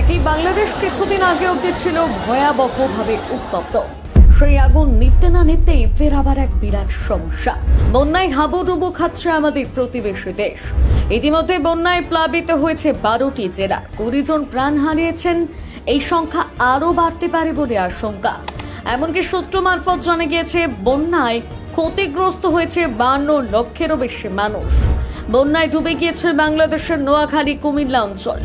একই বাংলাদেশ কিছুদিন আগে অবধি ছিল ভয়াবহভাবে উত্তপ্ত। সেই আগুন নিভতে না নিভতেই ফের আবার এক বিরাট সমস্যা। বন্যায় হাবুডুবু খাচ্ছে আমাদের প্রতিবেশী দেশ। ইতিমধ্যে বন্যায় প্লাবিত হয়েছে 12টি জেলা, 20 জন প্রাণ হারিয়েছেন। এই সংখ্যা আরও বাড়তে পারে বলে আশঙ্কা। এমনকি সূত্র মারফত জানা গিয়েছে বন্যায় ক্ষতিগ্রস্ত হয়েছে 52 লক্ষেরও বেশি মানুষ। বন্যায় ডুবে গিয়েছে বাংলাদেশের নোয়াখালী, কুমিল্লা অঞ্চল।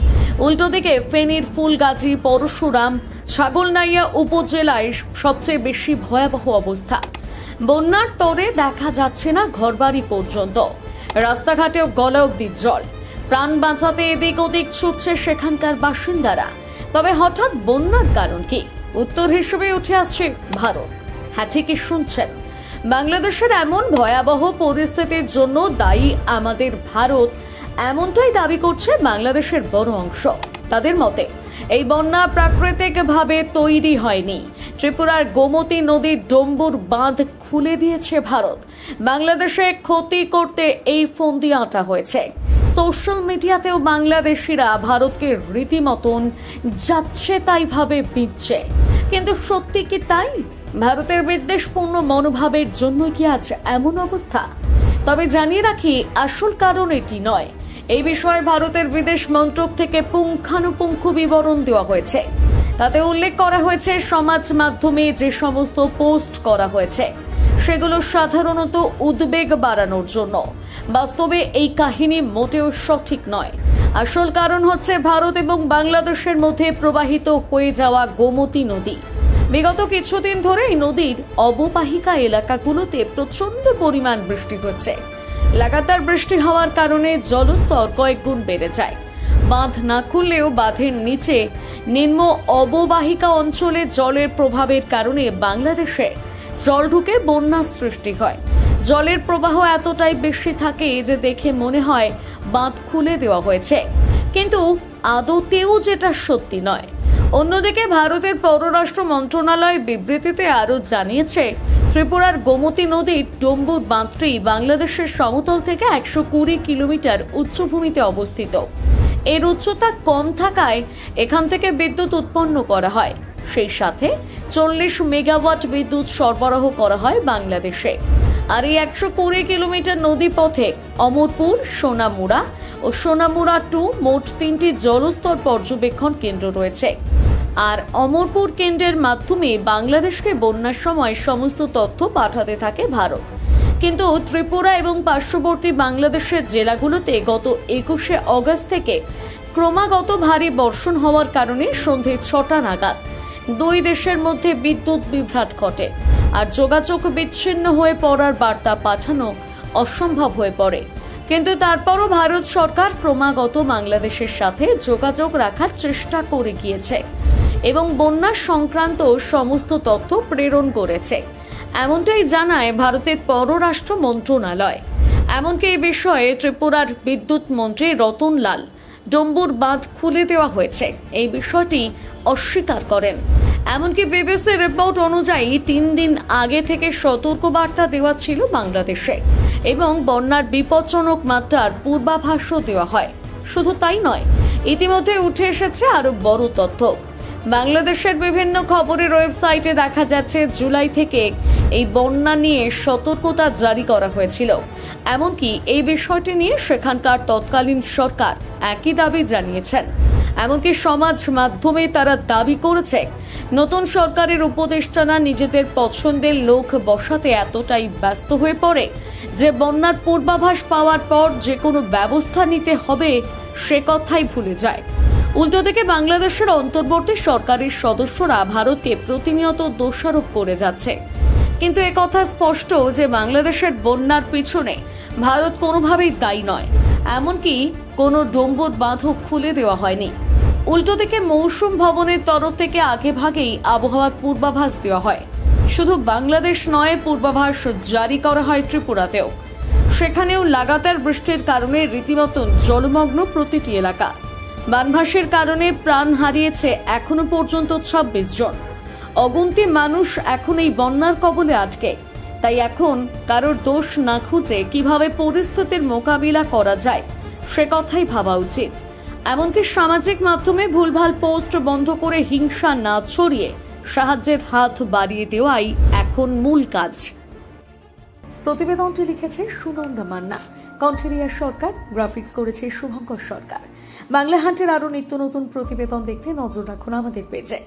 উল্টো দিকে ফেনীর ফুলগাজী, পরশুরাম, ছাগলনাইয়া উপজেলায় সবচেয়ে বেশি ভয়াবহ অবস্থা। বন্যার তরে দেখা যাচ্ছে না ঘরবাড়ি পর্যন্ত, রাস্তাঘাটেও গলা অবধি জল। প্রাণ বাঁচাতে এদিক ওদিক ছুটছে সেখানকার বাসিন্দারা। তবে হঠাৎ বন্যার কারণ কি? উত্তর হিসেবে উঠে আসছে ভারত। হ্যাঁ, ঠিকই শুনছেন, বাংলাদেশের এমন ভয়াবহ পরিস্থিতির জন্য দায়ী আমাদের ভারত, এমনটাই দাবি করছে বাংলাদেশের বড় অংশ। তাদের মতে এই বন্যা প্রাকৃতিকভাবে তৈরি হয়নি। ত্রিপুরার গোমতী নদীর ডম্বুর বাঁধ খুলে দিয়েছে ভারত। বাংলাদেশে ক্ষতি করতে এই ফন্দি আঁটা হয়েছে। সোশ্যাল মিডিয়াতেও বাংলাদেশিরা ভারতকে রীতিমতন যাচ্ছে তাই ভাবে বিচ্ছে। কিন্তু সত্যি কি তাই? ভারতের বিদ্বেষপূর্ণ মনোভাবের জন্য কি আজ এমন অবস্থা? তবে জানিয়ে রাখি, আসল কারণ এটি নয়। এই বিষয়ে ভারতের বিদেশ মন্ত্রক থেকে পুঙ্খানুপুঙ্খ বিবরণ দেওয়া হয়েছে। তাতে উল্লেখ করা হয়েছে সমাজ মাধ্যমে যে সমস্ত পোস্ট করা হয়েছে সেগুলো সাধারণত উদ্বেগ বাড়ানোর জন্য। বাস্তবে এই কাহিনী মোটেও সঠিক নয়। আসল কারণ হচ্ছে ভারত এবং বাংলাদেশের মধ্যে প্রবাহিত হয়ে যাওয়া গোমতী নদী। বিগত কিছুদিন ধরে এই নদীর অববাহিকা এলাকাগুলোতে প্রচন্ড পরিমাণ বৃষ্টি হচ্ছে। লাগাতার বৃষ্টি হওয়ার কারণে জলস্তর কয়েক গুণ বেড়ে যায়। বাঁধ না খুললেও বাঁধের নিচে নিম্ন অববাহিকা অঞ্চলে জলের প্রভাবের কারণে বাংলাদেশে জল ঢুকে বন্যার সৃষ্টি হয়। জলের প্রবাহ এতটাই বেশি থাকে যে দেখে মনে হয় বাঁধ খুলে দেওয়া হয়েছে, কিন্তু আদতেও যেটা সত্যি নয়। অন্যদিকে ভারতের পররাষ্ট্র মন্ত্রণালয় বিবৃতিতে আরও জানিয়েছে, ত্রিপুরার গোমতী নদীর ডম্বুর বাঁধটি বাংলাদেশের সমতল থেকে 120 কিলোমিটার উচ্চভূমিতে অবস্থিত। এর উচ্চতা কম থাকায় এখান থেকে বিদ্যুৎ উৎপন্ন করা হয়। সেই সাথে 40 মেগাওয়াট বিদ্যুৎ সরবরাহ করা হয় বাংলাদেশে। আর এই 120 কিলোমিটার নদী পথে অমরপুর, সোনামুড়া ও সোনামুড়া 2 মোট 3টি জলস্তর পর্যবেক্ষণ কেন্দ্র রয়েছে। আর অমরপুর কেন্দ্রের মাধ্যমে বাংলাদেশকে বন্যার সময় সমস্ত তথ্য পাঠাতে থাকে ভারত। কিন্তু ত্রিপুরা এবং পার্শ্ববর্তী বাংলাদেশের জেলাগুলোতে গত 21শে অগস্ট থেকে ক্রমাগত ভারী বর্ষণ হওয়ার কারণে সন্ধে 6টা নাগাদ দুই দেশের মধ্যে বিদ্যুৎ বিভ্রাট ঘটে। আর যোগাযোগ বিচ্ছিন্ন হয়ে পড়ার বার্তা পাঠানো অসম্ভব হয়ে পড়ে। কিন্তু তারপরও ভারত সরকার ক্রমাগত বাংলাদেশের সাথে যোগাযোগ রাখার চেষ্টা করে গিয়েছে এবং বন্যা সংক্রান্ত সমস্ত তথ্য প্রেরণ করেছে, এমনটাই জানায় ভারতের পররাষ্ট্র মন্ত্রণালয়। এমনকি এই বিষয়ে ত্রিপুরার বিদ্যুৎ মন্ত্রী রতন লাল ডম্বুর বাঁধ খুলে দেওয়া হয়েছে এই বিষয়টি অস্বীকার করেন। এমনকি বিবিসি রিপোর্ট অনুযায়ী 3 দিন আগে থেকে সতর্কবার্তা দেওয়া ছিল বাংলাদেশে এবং বন্যার বিপজ্জনক মাত্রার পূর্বাভাসও দেওয়া হয়। শুধু তাই নয়, ইতিমধ্যে উঠে এসেছে আরো বড় তথ্য। বাংলাদেশের বিভিন্ন খবরের ওয়েবসাইটে দেখা যাচ্ছে জুলাই থেকে এই বন্যা নিয়ে সতর্কতা জারি করা হয়েছিল। এমনকি এই বিষয়টি নিয়ে সেখানকার তৎকালীন সরকার একই দাবি জানিয়েছেন। এমনকি সমাজ মাধ্যমে তারা দাবি করেছে নতুন সরকারের উপদেষ্টারা নিজেদের পছন্দের লোক বসাতে এতটাই ব্যস্ত হয়ে পড়ে যে বন্যার পূর্বাভাস পাওয়ার পর যে কোনো ব্যবস্থা নিতে হবে সে কথাই ভুলে যায়। উল্টো দিকে বাংলাদেশের অন্তর্বর্তী সরকারের সদস্যরা ভারতকে প্রতিনিয়ত দোষারোপ করে যাচ্ছে। কিন্তু একথা স্পষ্ট যে বাংলাদেশের বন্যার পিছনে ভারত কোনোভাবেই দায়ী নয়। এমনকি কোনো ডম্বুর বাঁধও খুলে দেওয়া হয়নি। উল্টো দিকে মৌসুম ভবনের তরফ থেকে আগেভাগেই আবহাওয়ার পূর্বাভাস দেওয়া হয়। শুধু বাংলাদেশ নয়, পূর্বাভাস জারি করা হয় ত্রিপুরাতেও। সেখানেও লাগাতার বৃষ্টির কারণে রীতিমতো জলমগ্ন প্রতিটি এলাকা। বানভাসের কারণে প্রাণ হারিয়েছে এখনো পর্যন্ত 26 জন। অগুন্তি মানুষ এখন এই বন্যার কবলে আটকে। তাই এখন কারোর দোষ না খুঁজে কিভাবে পরিস্থিতির মোকাবিলা করা যায় সে কথাই ভাবা উচিত। এমনকি সামাজিক মাধ্যমে ভুলভাল পোস্ট বন্ধ করে হিংসা না ছড়িয়ে সাহায্যের হাত বাড়িয়ে দেওয়াই এখন মূল কাজ। প্রতিবেদনটি লিখেছে সুনন্দা মান্না, কণ্ঠেরিয়া সরকার, গ্রাফিক্স করেছে শুভঙ্কর সরকার। বাংলা হান্টের আরো নিত্য নতুন প্রতিবেদন দেখতে নজর রাখুন আমাদের পেজে।